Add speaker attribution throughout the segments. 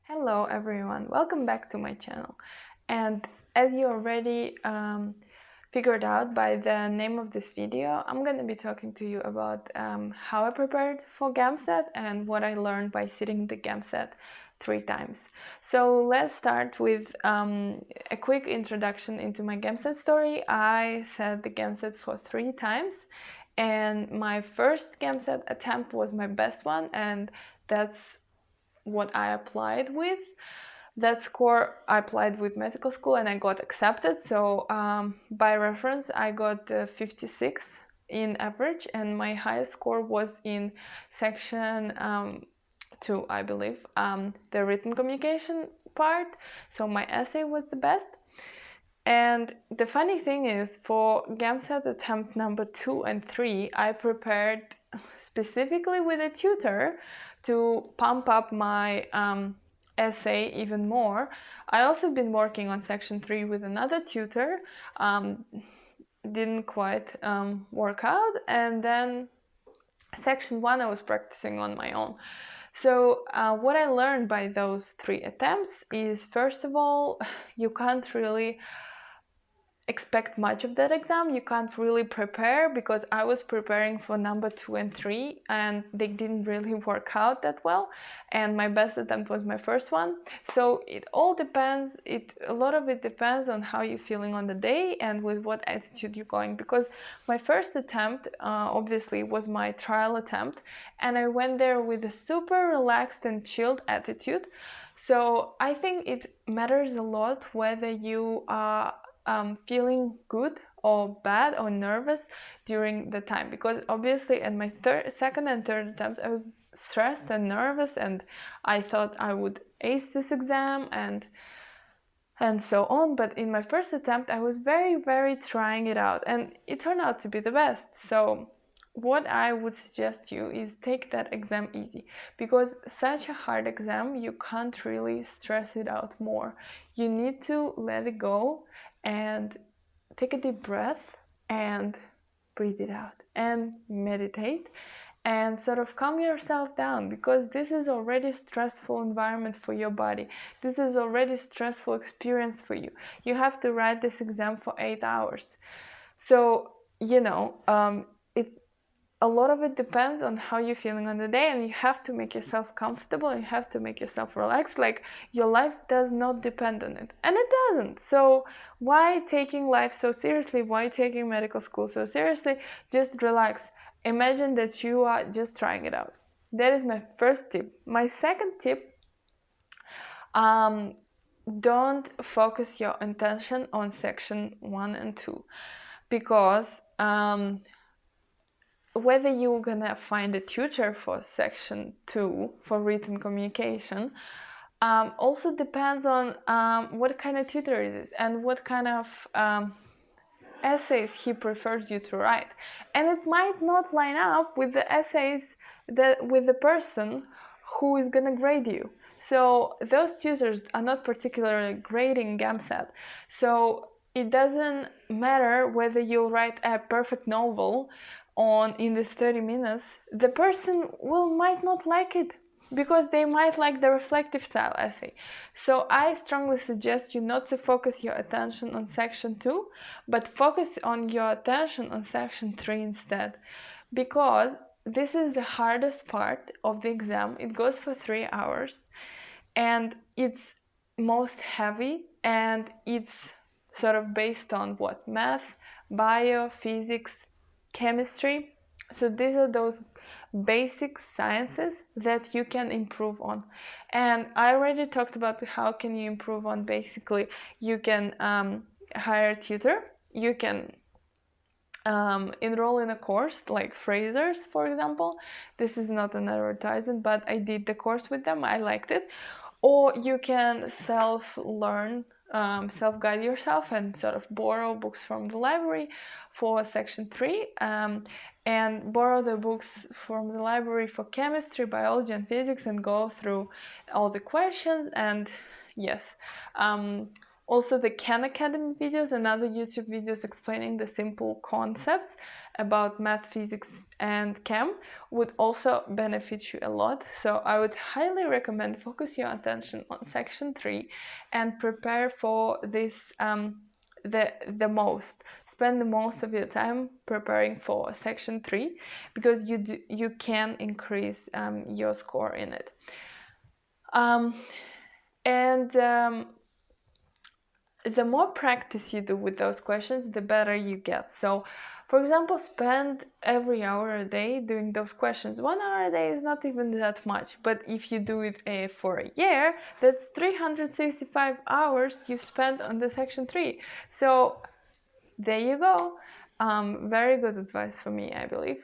Speaker 1: Hello everyone, welcome back to my channel. And as you already figured out by the name of this video, I'm going to be talking to you about how I prepared for GAMSAT and what I learned by sitting the GAMSAT 3 times. So let's start with a quick introduction into my GAMSAT story. I sat the GAMSAT for 3 times, and my first GAMSAT attempt was my best one, and that's what I applied with. That score I applied with medical school and I got accepted. So by reference, I got 56 in average, and my highest score was in section 2, I believe, the written communication part. So my essay was the best. And the funny thing is, for GAMSAT attempt number 2 and 3, I prepared specifically with a tutor to pump up my essay even more. I also been working on section 3 with another tutor, didn't quite work out, and then section 1 I was practicing on my own. So what I learned by those 3 attempts is, first of all, you can't really expect much of that exam. You can't really prepare, because I was preparing for number 2 and 3 and they didn't really work out that well, and my best attempt was my first one. So it all depends, a lot of it depends on how you're feeling on the day and with what attitude you're going, because my first attempt obviously was my trial attempt, and I went there with a super relaxed and chilled attitude. So I think it matters a lot whether you are feeling good or bad or nervous during the time, because obviously in my second and third attempt I was stressed and nervous, and I thought I would ace this exam and so on. But in my first attempt I was very trying it out, and it turned out to be the best. So what I would suggest you is take that exam easy, because such a hard exam, you can't really stress it out more. You need to let it go and take a deep breath and breathe it out and meditate and sort of calm yourself down, because this is already a stressful environment for your body. This is already a stressful experience for you. You have to write this exam for 8 hours. So, a lot of it depends on how you're feeling on the day, and you have to make yourself comfortable, you have to make yourself relaxed. Like, your life does not depend on it, and it doesn't. So why taking life so seriously? Why taking medical school so seriously? Just relax. Imagine that you are just trying it out. That is my first tip. My second tip, don't focus your attention on section 1 and 2, because whether you're gonna find a tutor for section 2 for written communication also depends on what kind of tutor it is and what kind of essays he prefers you to write. And it might not line up with the essays with the person who is gonna grade you. So those tutors are not particularly grading GAMSAT. So it doesn't matter whether you write a perfect novel in this 30 minutes, the person might not like it, because they might like the reflective style essay. So I strongly suggest you not to focus your attention on section 2, but focus on your attention on section 3 instead, because this is the hardest part of the exam. It goes for 3 hours, and it's most heavy, and it's sort of based on what? Math, bio, physics, chemistry. So these are those basic sciences that you can improve on. And I already talked about how can you improve on. Basically, you can hire a tutor, you can enroll in a course like Fraser's, for example. This is not an advertisement, but I did the course with them, I liked it. Or you can self-learn, self-guide yourself and sort of borrow books from the library for section 3, and borrow the books from the library for chemistry, biology and physics, and go through all the questions. And yes, Also the Khan Academy videos and other YouTube videos explaining the simple concepts about math, physics and chem would also benefit you a lot. So I would highly recommend focus your attention on section 3 and prepare for this the most. Spend the most of your time preparing for section 3 because you can increase your score in it. The more practice you do with those questions, the better you get. So, for example, spend every hour a day doing those questions. 1 hour a day is not even that much, but if you do it for a year, that's 365 hours you've spent on the section 3. So there you go. Very good advice for me, I believe.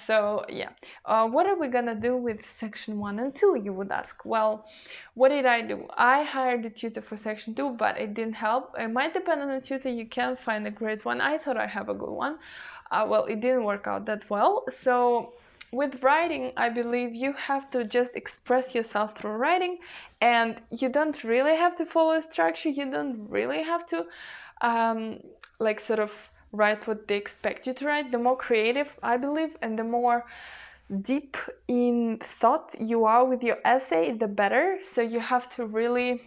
Speaker 1: So yeah, what are we gonna do with section 1 and 2, you would ask? Well, what did I do? I hired a tutor for section 2, but it didn't help. It might depend on the tutor. You can find a great one. I thought I have a good one. Well, it didn't work out that well. So with writing, I believe you have to just express yourself through writing, and you don't really have to follow a structure. You don't really have to like sort of write what they expect you to write. The more creative, I believe, and the more deep in thought you are with your essay, the better. So you have to really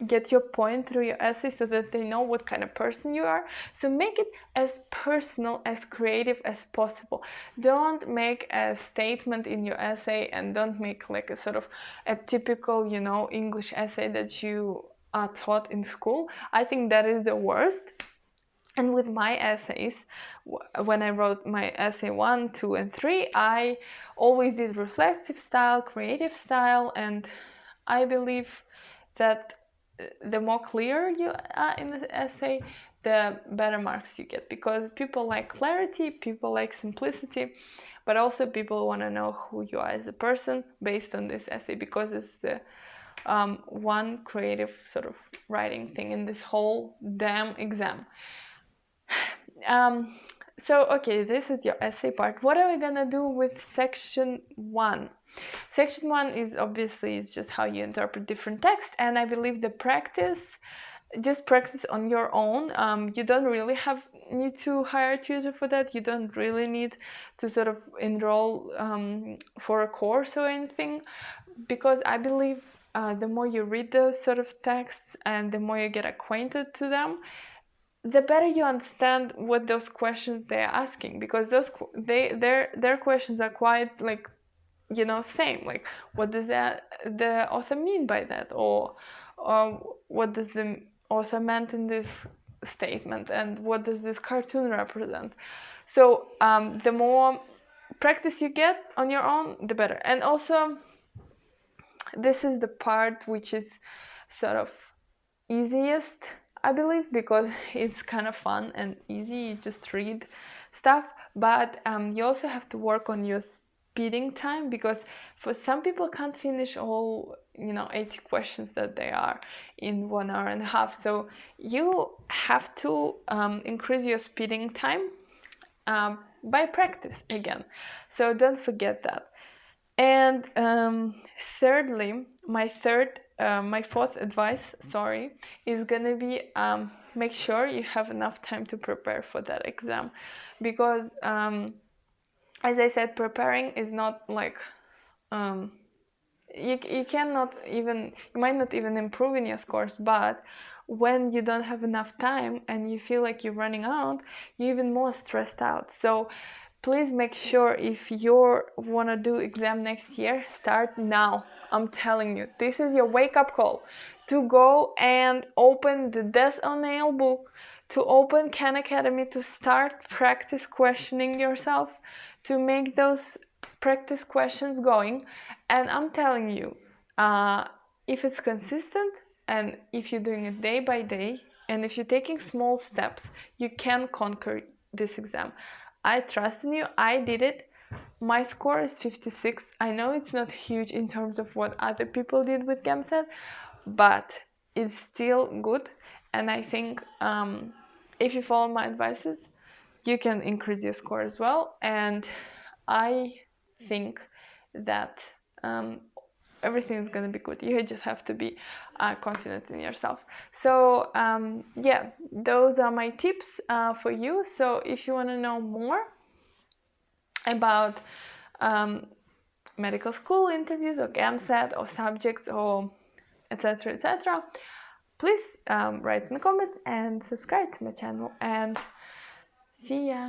Speaker 1: get your point through your essay so that they know what kind of person you are. So make it as personal, as creative as possible. Don't make a statement in your essay, and don't make like a sort of a typical, you know, English essay that you are taught in school. I think that is the worst. And with my essays, when I wrote my essay 1, 2, and 3, I always did reflective style, creative style, and I believe that the more clear you are in the essay, the better marks you get, because people like clarity, people like simplicity, but also people want to know who you are as a person based on this essay, because it's the one creative sort of writing thing in this whole damn exam. So okay, this is your essay part. What are we gonna do with section 1? Section 1 is obviously just how you interpret different text, and I believe the practice, just practice on your own. You don't really need to hire a tutor for that. You don't really need to sort of enroll for a course or anything, because I believe the more you read those sort of texts and the more you get acquainted to them, the better you understand what those questions they're asking, because their questions are quite like, you know, same, like what does the author mean by that, or what does the author meant in this statement, and what does this cartoon represent. So the more practice you get on your own, the better. And also, this is the part which is sort of easiest, I believe, because it's kind of fun and easy. You just read stuff, but you also have to work on your speeding time, because for some people can't finish all, you know, 80 questions that they are in 1 hour and a half. So you have to increase your speeding time by practice again. So don't forget that. And thirdly, my fourth advice, is gonna be make sure you have enough time to prepare for that exam, because as I said, preparing is not like you cannot even, you might not even improve in your scores, but when you don't have enough time and you feel like you're running out, you're even more stressed out. So please make sure, if you want to do exam next year, start now. I'm telling you, this is your wake-up call to go and open the Death on Nail book, to open Khan Academy, to start practice questioning yourself, to make those practice questions going. And I'm telling you, if it's consistent, and if you're doing it day by day, and if you're taking small steps, you can conquer this exam. I trust in you. I did it. My score is 56. I know it's not huge in terms of what other people did with GAMSAT, but it's still good. And I think if you follow my advices, you can increase your score as well. And I think that everything is gonna be good. You just have to be confident in yourself. So yeah, those are my tips for you. So if you want to know more about medical school interviews or GAMSAT or subjects or etc., please write in the comments and subscribe to my channel, and see ya.